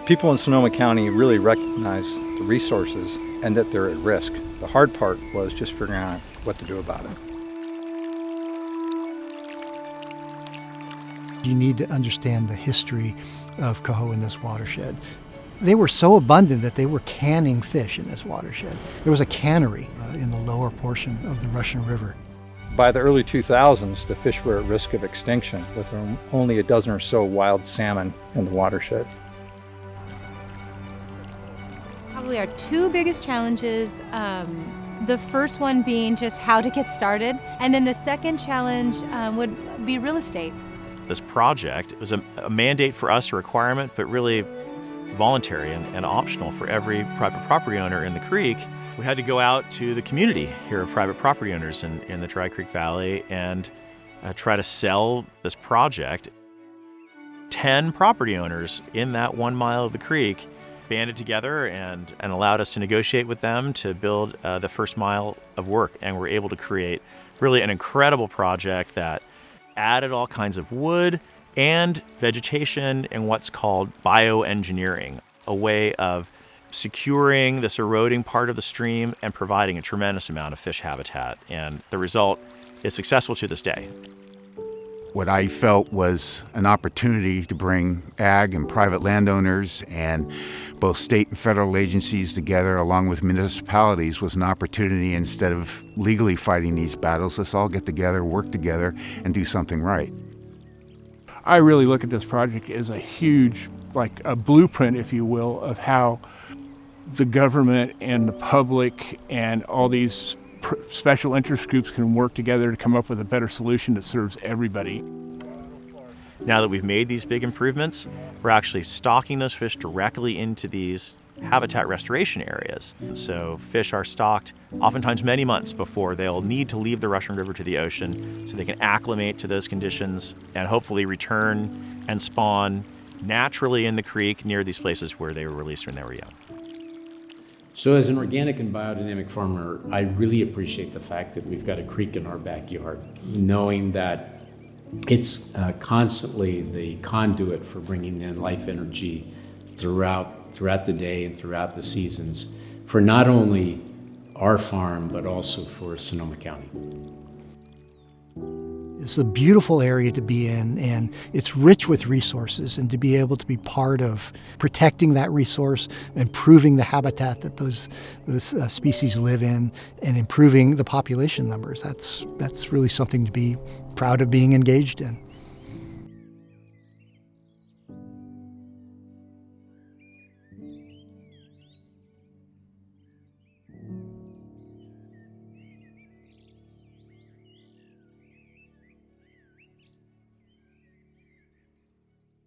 People in Sonoma County really recognize the resources and that they're at risk. The hard part was just figuring out what to do about it. You need to understand the history of coho in this watershed. They were so abundant that they were canning fish in this watershed. There was a cannery in the lower portion of the Russian River. By the early 2000s, the fish were at risk of extinction, with only a dozen or so wild salmon in the watershed. Probably our two biggest challenges, the first one being just how to get started, and then the second challenge would be real estate. This project was a mandate for us, a requirement, but really voluntary and optional for every private property owner in the creek. We had to go out to the community here of private property owners in the Dry Creek Valley and try to sell this project. 10 property owners in that 1 mile of the creek banded together and allowed us to negotiate with them to build the first mile of work, and we're able to create really an incredible project that added all kinds of wood and vegetation and what's called bioengineering, a way of securing this eroding part of the stream and providing a tremendous amount of fish habitat. And the result is successful to this day. What I felt was an opportunity to bring ag and private landowners and both state and federal agencies together along with municipalities was an opportunity. Instead of legally fighting these battles, let's all get together, work together, and do something right. I really look at this project as a huge, like a blueprint, if you will, of how the government and the public and all these special interest groups can work together to come up with a better solution that serves everybody. Now that we've made these big improvements, we're actually stocking those fish directly into these habitat restoration areas. And so fish are stocked oftentimes many months before they'll need to leave the Russian River to the ocean so they can acclimate to those conditions and hopefully return and spawn naturally in the creek near these places where they were released when they were young. So as an organic and biodynamic farmer, I really appreciate the fact that we've got a creek in our backyard, knowing that it's constantly the conduit for bringing in life energy throughout the day and throughout the seasons for not only our farm, but also for Sonoma County. It's a beautiful area to be in, and it's rich with resources, and to be able to be part of protecting that resource, improving the habitat that those species live in, and improving the population numbers, that's really something to be proud of being engaged in.